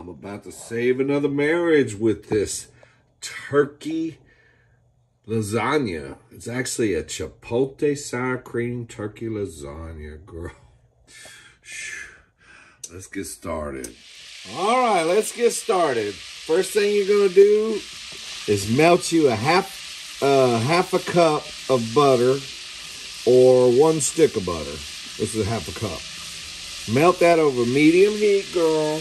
I'm about to save another marriage with this turkey lasagna. It's actually a chipotle sour cream turkey lasagna, girl. Let's get started. All right, let's get started. First thing you're gonna do is melt you a half a cup of butter or 1 stick of butter. This is half a cup. Melt that over medium heat, girl.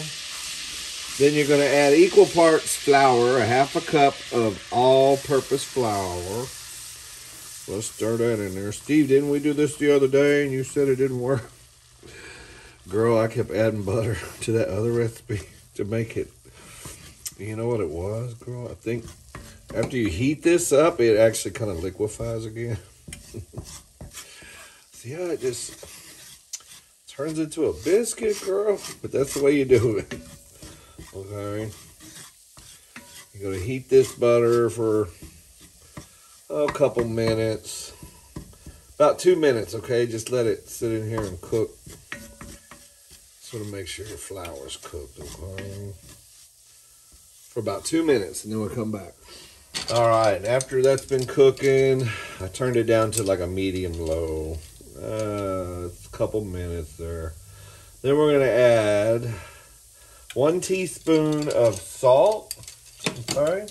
Then you're gonna add equal parts flour, a half a cup of all-purpose flour. Let's stir that in there. Steve, didn't we do this the other day and you said it didn't work? Girl, I kept adding butter to that other recipe to make it. You know what it was, girl? I think after you heat this up, it actually kind of liquefies again. See how it just turns into a biscuit, girl? But that's the way you do it. Okay. You're going to heat this butter for a couple minutes. About 2 minutes, okay? Just let it sit in here and cook. Sort of make sure your flour's cooked, okay? For about 2 minutes, and then we'll come back. All right, after that's been cooking, I turned it down to like a medium-low. A couple minutes there. Then we're going to add 1 teaspoon of salt, okay?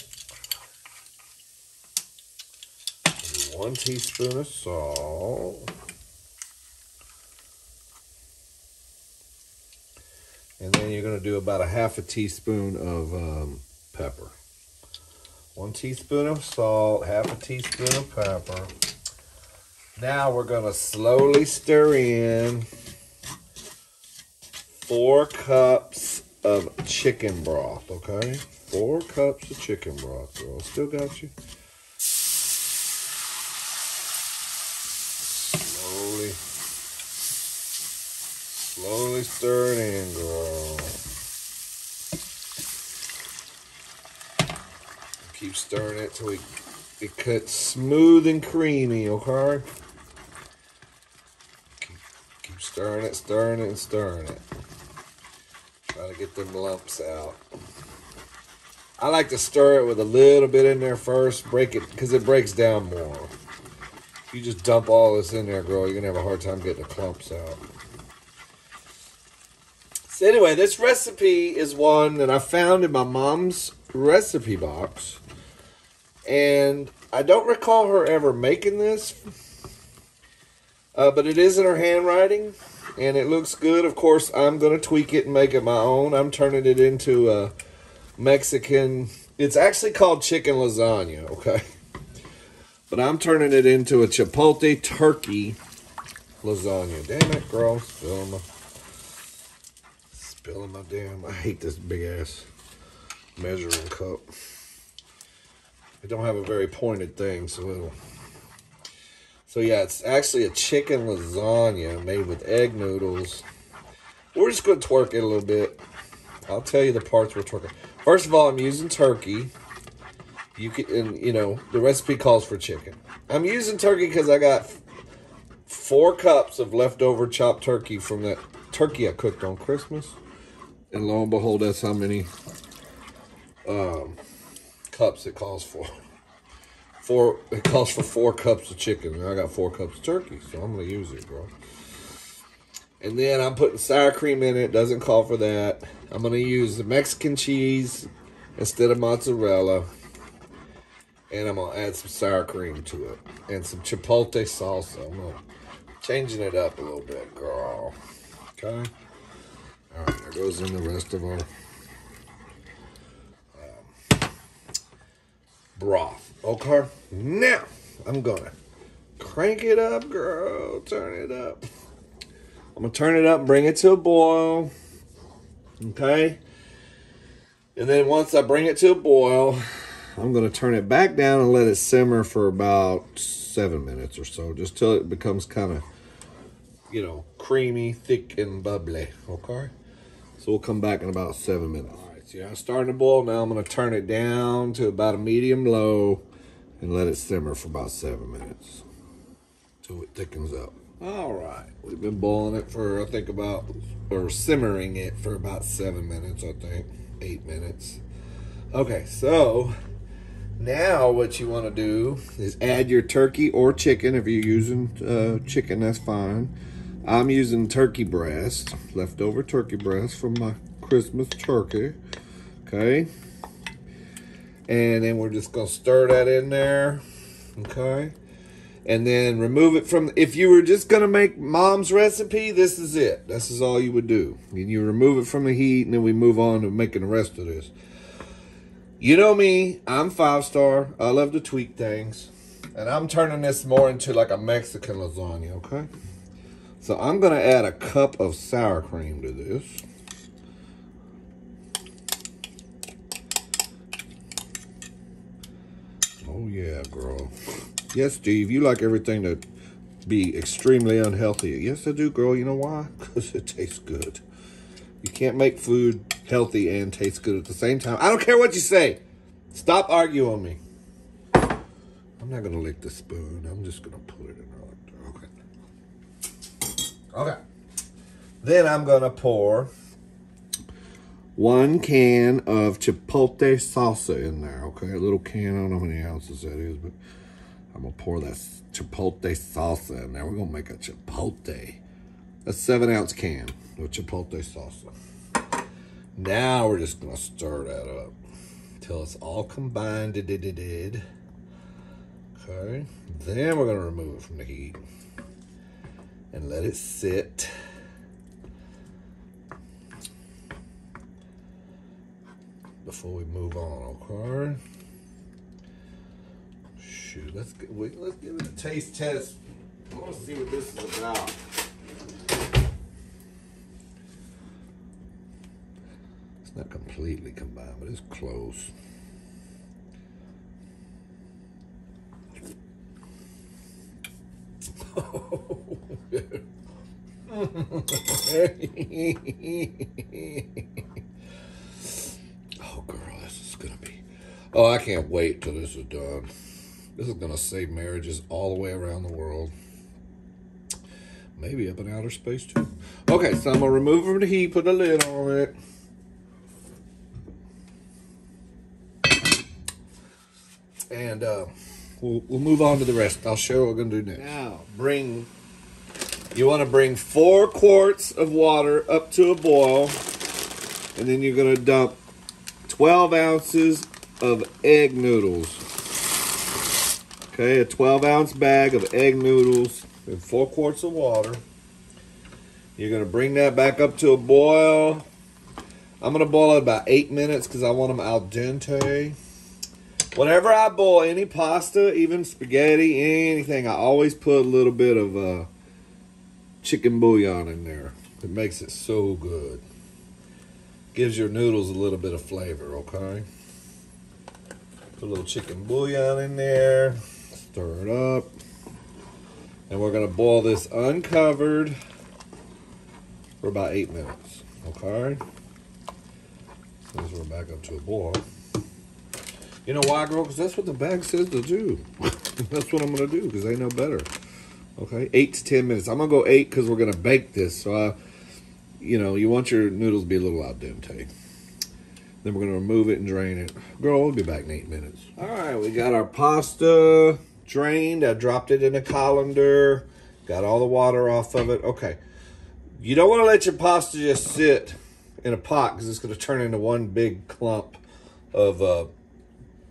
1 teaspoon of salt. And then you're going to do about a half a teaspoon of pepper. 1 teaspoon of salt, half a teaspoon of pepper. Now we're going to slowly stir in 4 cups of chicken broth, okay? 4 cups of chicken broth, girl. Still got you? Slowly stir it in, girl. Keep stirring it till it cuts smooth and creamy, okay? Keep stirring it, stirring it, and stirring it. Try to get them lumps out. I like to stir it with a little bit in there first, break it, because it breaks down more. If you just dump all this in there, girl, you're going to have a hard time getting the clumps out. So anyway, this recipe is one that I found in my mom's recipe box. And I don't recall her ever making this. But it is in her handwriting. And it looks good. Of course, I'm going to tweak it and make it my own. I'm turning it into a Mexican. It's actually called chicken lasagna, okay? But I'm turning it into a chipotle turkey lasagna. Damn it, girl. Spilling my damn. I hate this big ass measuring cup. It don't have a very pointed thing, so it'll. So yeah, it's actually a chicken lasagna made with egg noodles. We're just going to twerk it a little bit. I'll tell you the parts we're twerking. First of all, I'm using turkey. You can, and you know, the recipe calls for chicken. I'm using turkey because I got 4 cups of leftover chopped turkey from that turkey I cooked on Christmas. And lo and behold, that's how many cups it calls for. It calls for 4 cups of chicken, and I got 4 cups of turkey, so I'm going to use it, bro. And then I'm putting sour cream in it. Doesn't call for that. I'm going to use the Mexican cheese instead of mozzarella. And I'm going to add some sour cream to it. And some chipotle salsa. I'm going to changing it up a little bit, girl. Okay? All right, there goes in the rest of our broth. Okay, now I'm gonna crank it up, girl. Turn it up. I'm gonna turn it up and bring it to a boil. Okay, and then once I bring it to a boil, I'm gonna turn it back down and let it simmer for about 7 minutes or so, just till it becomes kind of, you know, creamy, thick, and bubbly. Okay, so we'll come back in about 7 minutes. All right, so yeah, it's starting to boil now. I'm gonna turn it down to about a medium-low and let it simmer for about 7 minutes till it thickens up. All right, we've been boiling it for, I think or simmering it for about 7 minutes, I think, 8 minutes. Okay, so now what you want to do is add your turkey or chicken. If you're using chicken, that's fine. I'm using turkey breast, leftover turkey breast from my Christmas turkey. Okay. And then we're just going to stir that in there. Okay. And then remove it from, if you were just going to make mom's recipe, this is it. This is all you would do. And you remove it from the heat, and then we move on to making the rest of this. You know me, I'm 5-star. I love to tweak things. And I'm turning this more into like a Mexican lasagna, okay? So I'm going to add a cup of sour cream to this. Oh, yeah, girl. Yes, Steve, you like everything to be extremely unhealthy. Yes, I do, girl. You know why? Because it tastes good. You can't make food healthy and taste good at the same time. I don't care what you say. Stop arguing with me. I'm not going to lick the spoon. I'm just going to put it in there. Okay. Okay. Then I'm going to pour 1 can of Chipotle salsa in there, okay? A little can, I don't know how many ounces that is, but I'm gonna pour that Chipotle salsa in there. We're gonna make a Chipotle. A 7-ounce can of Chipotle salsa. Now we're just gonna stir that up until it's all combined. Okay, then we're gonna remove it from the heat and let it sit. Before we move on, okay? Shoot, let's give it a taste test. I want to see what this is about. It's not completely combined, but it's close. Oh, girl, this is gonna be... Oh, I can't wait till this is done. This is gonna save marriages all the way around the world. Maybe up in outer space, too. Okay, so I'm gonna remove it from the heat, put a lid on it. And we'll move on to the rest. I'll show you what we're gonna do next. Now, you wanna bring 4 quarts of water up to a boil, and then you're gonna dump 12 ounces of egg noodles. Okay, a 12-ounce bag of egg noodles and 4 quarts of water. You're going to bring that back up to a boil. I'm going to boil it about 8 minutes because I want them al dente. Whenever I boil any pasta, even spaghetti, anything, I always put a little bit of chicken bouillon in there. It makes it so good. Gives your noodles a little bit of flavor, okay? Put a little chicken bouillon in there. Stir it up. And we're going to boil this uncovered for about 8 minutes, okay? As we're back up to a boil. You know why, girl? Because that's what the bag says to do. That's what I'm going to do because they know better. Okay, 8 to 10 minutes. I'm going to go 8 because we're going to bake this. So, you know, you want your noodles to be a little al dente. Then we're going to remove it and drain it. Girl, we'll be back in 8 minutes. All right, we got our pasta drained. I dropped it in a colander. Got all the water off of it. Okay. You don't want to let your pasta just sit in a pot because it's going to turn into one big clump of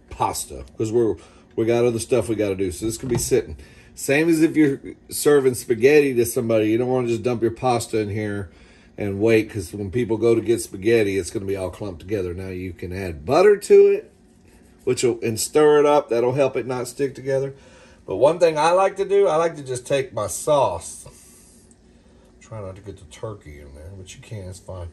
pasta. Because we got other stuff we got to do. So this could be sitting. Same as if you're serving spaghetti to somebody. You don't want to just dump your pasta in here and wait, because when people go to get spaghetti, it's going to be all clumped together. Now you can add butter to it, and stir it up. That'll help it not stick together. But one thing I like to do, I like to just take my sauce. Try not to get the turkey in there, but you can, it's fine.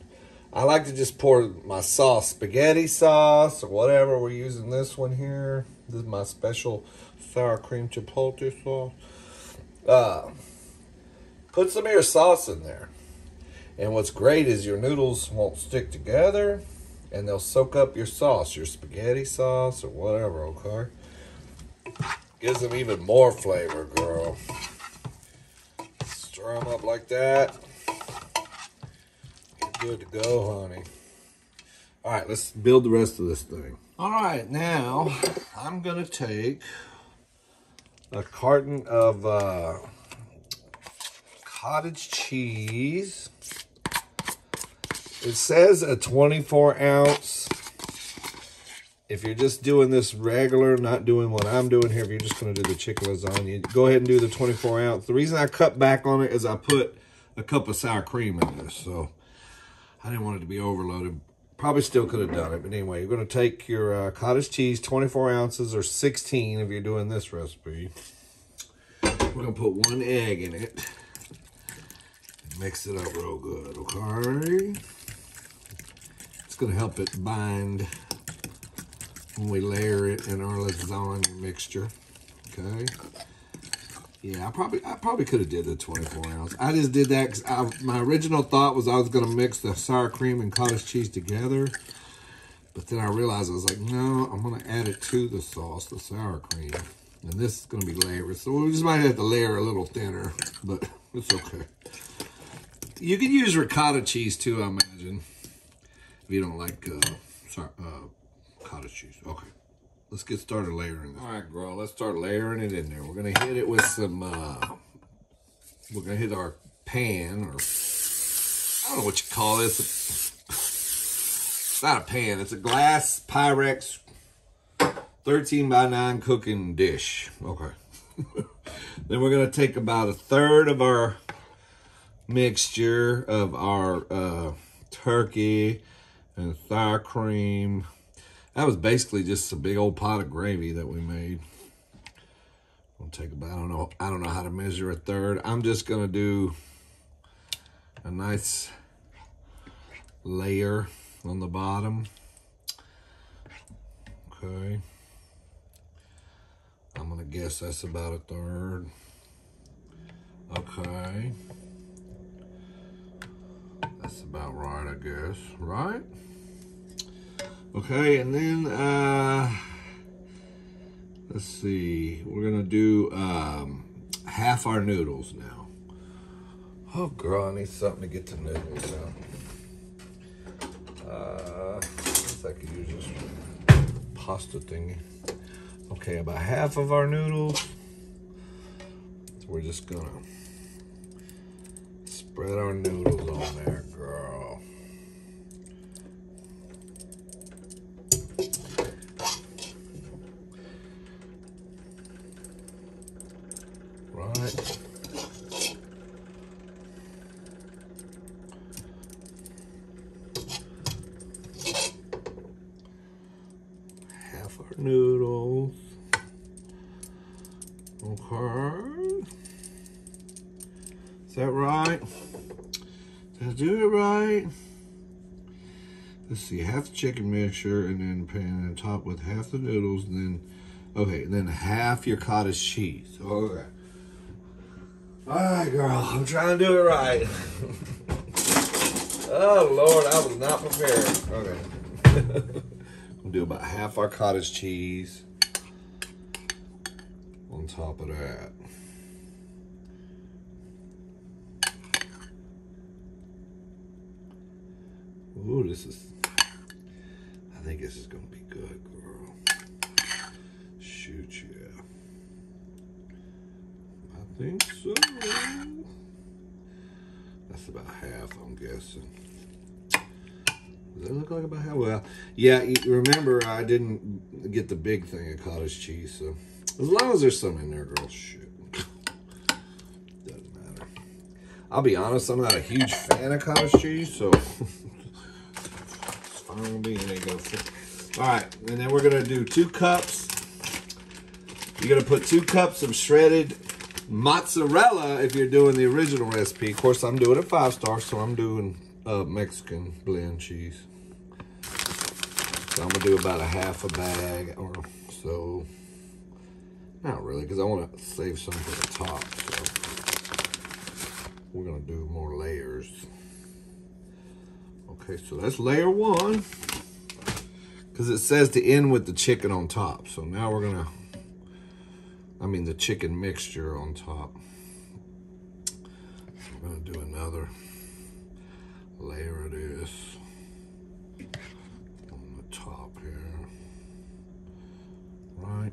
I like to just pour my sauce, spaghetti sauce or whatever. We're using this one here. This is my special sour cream chipotle sauce. Put some of your sauce in there. And what's great is your noodles won't stick together and they'll soak up your sauce, your spaghetti sauce or whatever, okay? Gives them even more flavor, girl. Stir them up like that. You're good to go, honey. All right, let's build the rest of this thing. All right, now I'm gonna take a carton of cottage cheese. It says a 24 ounce. If you're just doing this regular, not doing what I'm doing here, if you're just gonna do the chicken lasagna, go ahead and do the 24 ounce. The reason I cut back on it is I put a cup of sour cream in this, so I didn't want it to be overloaded. Probably still could have done it, but anyway, you're gonna take your cottage cheese, 24 ounces or 16 if you're doing this recipe. We're gonna put 1 egg in it. Mix it up real good, okay? It's gonna help it bind when we layer it in our lasagna mixture, okay? Yeah, I probably could have did the 24 ounce. I just did that because my original thought was I was gonna mix the sour cream and cottage cheese together, but then I realized I was like, no, I'm gonna add it to the sauce, the sour cream, and this is gonna be layered. So we just might have to layer a little thinner, but it's okay. You can use ricotta cheese too, I imagine, if you don't like cottage cheese. Okay, let's get started layering this. All right, girl, let's start layering it in there. We're gonna hit it with some, we're gonna hit our pan, or I don't know what you call this. It's not a pan, it's a glass Pyrex 13x9 cooking dish. Okay. Then we're gonna take about 1/3 of our mixture of our turkey and sour cream. That was basically just a big old pot of gravy that we made. I'll take about, I don't know how to measure 1/3. I'm just gonna do a nice layer on the bottom. Okay. I'm gonna guess that's about 1/3. Okay. That's about right, I guess, right? Okay, and then, let's see, we're gonna do half our noodles now. Oh, girl, I need something to get the noodles out. I guess I could use this pasta thingy. Okay, about half of our noodles. So we're just gonna spread our noodles on there, girl. Right. Half our noodles. Okay. Is that right? Did I do it right? Let's see, half the chicken mixture and then pan on top with half the noodles and then, okay, and then half your cottage cheese. Okay. All right, girl, I'm trying to do it right. Oh, Lord, I was not prepared. Okay. We'll do about half our cottage cheese on top of that. Ooh, I think this is gonna be good, girl. Shoot, yeah. I think so. That's about half, I'm guessing. Does that look like about half? Well, yeah, remember, I didn't get the big thing of cottage cheese, so as long as there's some in there, girl, shoot. Doesn't matter. I'll be honest, I'm not a huge fan of cottage cheese, so it's fine with me. It ain't gonna fit. All right, and then we're gonna do 2 cups. You're gonna put 2 cups of shredded mozzarella if you're doing the original recipe. Of course, I'm doing it 5-star, so I'm doing Mexican blend cheese. So I'm gonna do about a half a bag or so. Not really, because I want to save some for the top. So we're gonna do more layers. Okay, so that's layer 1. Because it says to end with the chicken on top. So now we're gonna, the chicken mixture on top. gonna do another layer of this on the top here, right?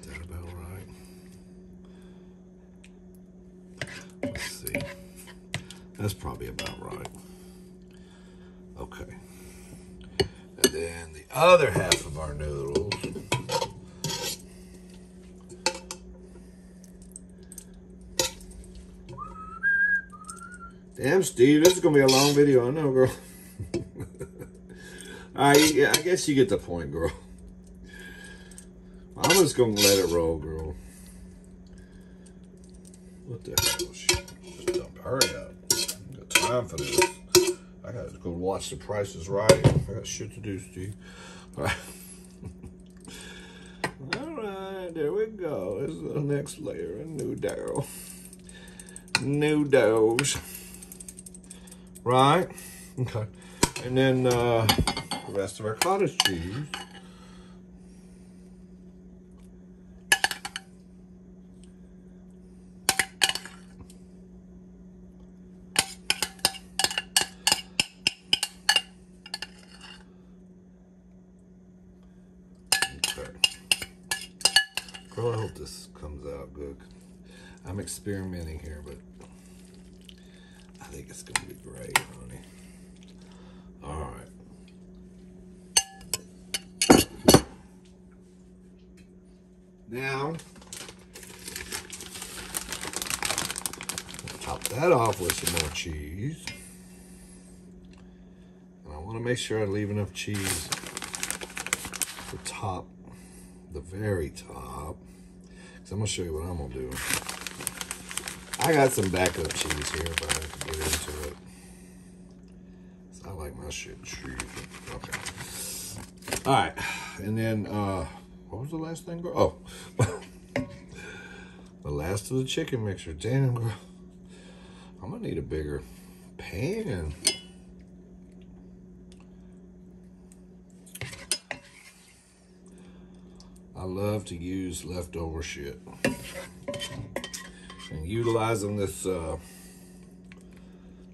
Is that about right? Let's see. That's probably about right. Okay. And then the other half of our noodles. Damn, Steve, this is gonna be a long video. I know, girl. All right, yeah, I guess you get the point, girl. I'm just gonna let it roll, girl. What the hell? Shit. Just dump. Hurry up. I got time for this. I gotta go watch The Price is Right. I got shit to do, Steve. All right. All right, there we go. This is the next layer of noodle. Noodles. Right? Okay. And then the rest of our cottage cheese. Okay. Girl, I hope this comes out good. I'm experimenting here, but I think it's gonna be great, honey. All right. Now, we'll top that off with some more cheese. And I want to make sure I leave enough cheese at the top, the very top. Because I'm going to show you what I'm going to do. I got some backup cheese here, but I have to get into it. I like my shit cheesy. Okay. All right. And then, what was the last thing, girl? Oh. The last of the chicken mixture. Damn, girl. I'm going to need a bigger pan. I love to use leftover shit. And utilizing this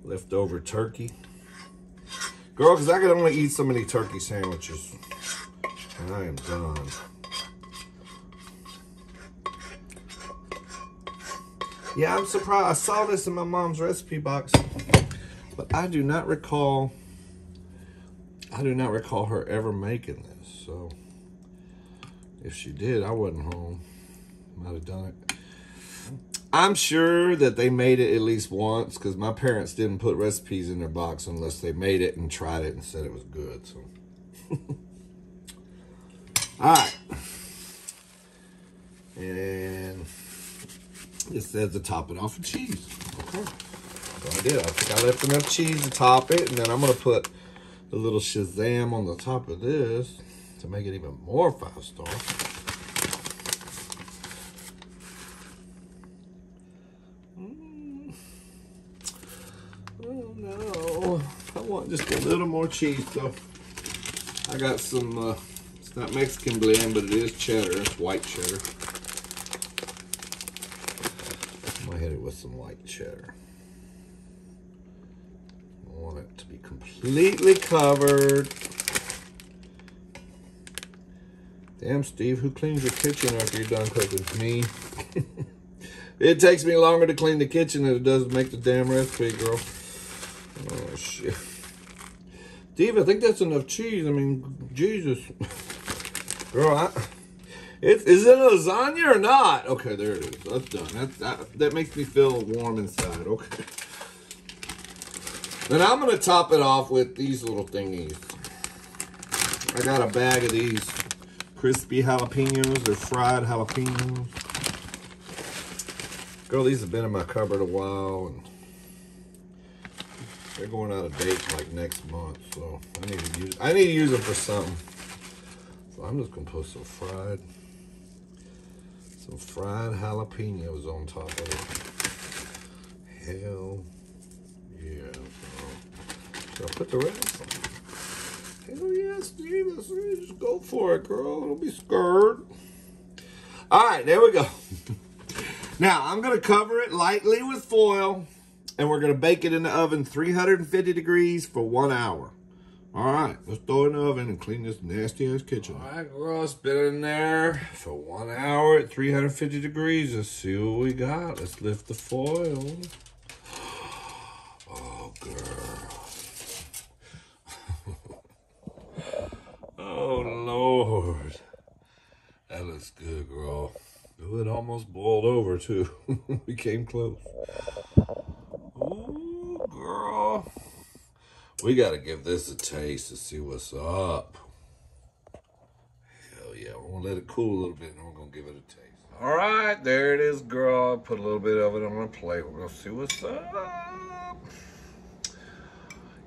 leftover turkey. Girl, because I could only eat so many turkey sandwiches. And I am done. Yeah, I'm surprised. I saw this in my mom's recipe box. But I do not recall her ever making this. So, if she did, I wasn't home. Might have done it. I'm sure that they made it at least once because my parents didn't put recipes in their box unless they made it and tried it and said it was good. So, all right. And this says to top it off with cheese. Okay. So I did. I think I left enough cheese to top it. And then I'm going to put the little Shazam on the top of this to make it even more 5-star. Oh no, I want just a little more cheese. So I got some, it's not Mexican blend, but it is cheddar. It's white cheddar. I'm going to hit it with some white cheddar. I want it to be completely covered. Damn, Steve, who cleans your kitchen after you're done cooking? Me. It takes me longer to clean the kitchen than it does to make the damn recipe, girl. Oh, shit. Steve, I think that's enough cheese. I mean, Jesus. Girl, is it a lasagna or not? Okay, there it is. That's done. That makes me feel warm inside. Okay. Then I'm going to top it off with these little thingies. I got a bag of these crispy jalapenos. They're fried jalapenos. Girl, these have been in my cupboard a while, and they're going out of date like next month, so I need to use them for something. So I'm just gonna put some fried jalapenos on top of it. Hell yeah! Should I put the rest on? Hell yeah, Steve! Just go for it, girl. Don't be scared. All right, there we go. Now, I'm going to cover it lightly with foil, and we're going to bake it in the oven 350 degrees for 1 hour. All right, let's throw it in the oven and clean this nasty-ass kitchen. All right, girl, it's been in there for 1 hour at 350 degrees. Let's see what we got. Let's lift the foil. Oh, girl. Oh, Lord. That looks good, girl. Ooh, it almost boiled over, too. We came close. Ooh, girl. We got to give this a taste to see what's up. Hell yeah. We're going to let it cool a little bit, and then we're going to give it a taste. All right, there it is, girl. Put a little bit of it on a plate. We're going to see what's up.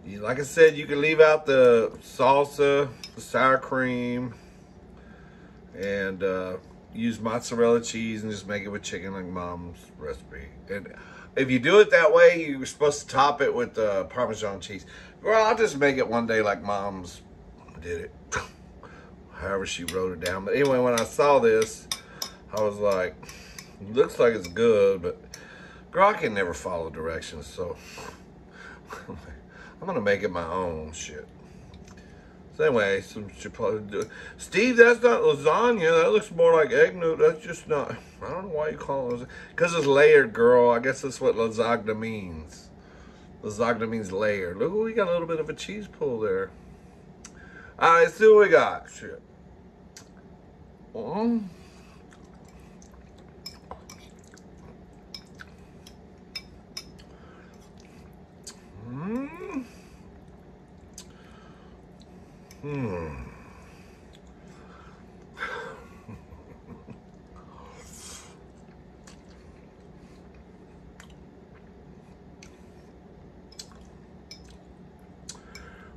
Like I said, you can leave out the salsa, the sour cream, and use mozzarella cheese and just make it with chicken like Mom's recipe. And if you do it that way, you're supposed to top it with Parmesan cheese. Well, I'll just make it one day like Mom's did it. However she wrote it down. But anyway, when I saw this, I was like, looks like it's good, but girl, I can never follow directions, so I'm gonna make it my own shit. So anyway, some Chipotle. Steve, that's not lasagna. That looks more like egg noodle. That's just not. I don't know why you call it lasagna. Because it's layered, girl. I guess that's what lasagna means. Lasagna means layered. Look, we got a little bit of a cheese pull there. All right, let's see what we got. Shit.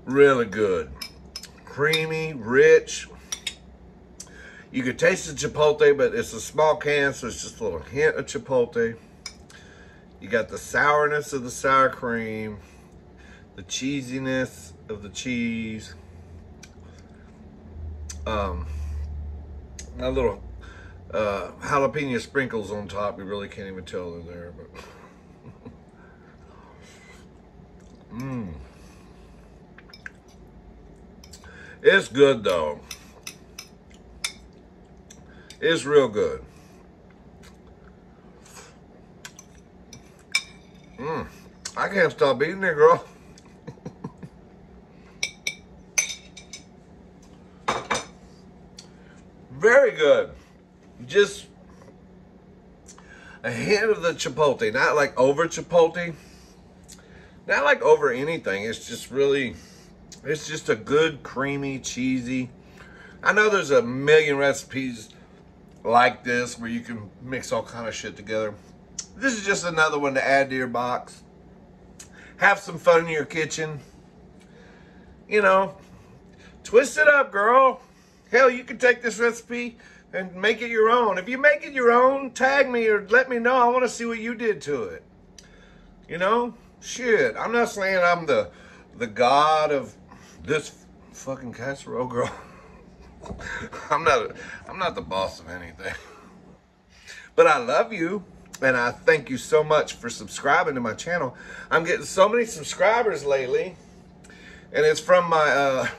Really good. Creamy, rich. You could taste the chipotle, but it's a small can, so it's just a little hint of chipotle. You got the sourness of the sour cream, the cheesiness of the cheese. A little jalapeno sprinkles on top. You really can't even tell they're there, but it's good though. It's real good. I can't stop eating it, girl. Very good. Just a hint of the chipotle, not like over chipotle, not like over anything. It's just really, it's just a good, creamy, cheesy. I know there's a million recipes like this where you can mix all kind of shit together. This is just another one to add to your box. Have some fun in your kitchen. You know, twist it up, girl. Hell, you can take this recipe and make it your own. If you make it your own, tag me or let me know. I want to see what you did to it. You know? Shit. I'm not saying I'm the god of this fucking casserole, girl. I'm not the boss of anything. But I love you. And I thank you so much for subscribing to my channel. I'm getting so many subscribers lately. And it's from my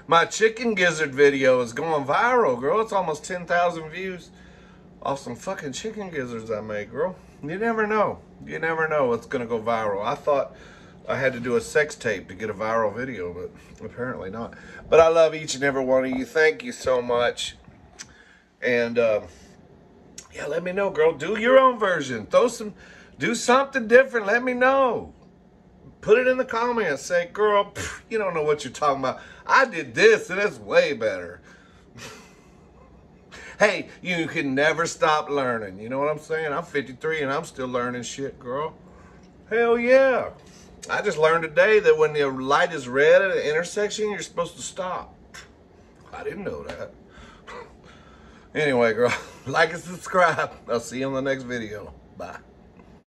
my chicken gizzard video is going viral, girl. It's almost 10,000 views off some fucking chicken gizzards I made, girl. You never know. You never know what's going to go viral. I thought I had to do a sex tape to get a viral video, but apparently not. But I love each and every one of you. Thank you so much. And, yeah, let me know, girl. Do your own version. Do something different. Let me know. Put it in the comments. Say, girl, you don't know what you're talking about. I did this, and it's way better. Hey, you can never stop learning. You know what I'm saying? I'm 53, and I'm still learning shit, girl. Hell yeah. I just learned today that when the light is red at an intersection, you're supposed to stop. I didn't know that. Anyway, girl, like and subscribe. I'll see you on the next video. Bye.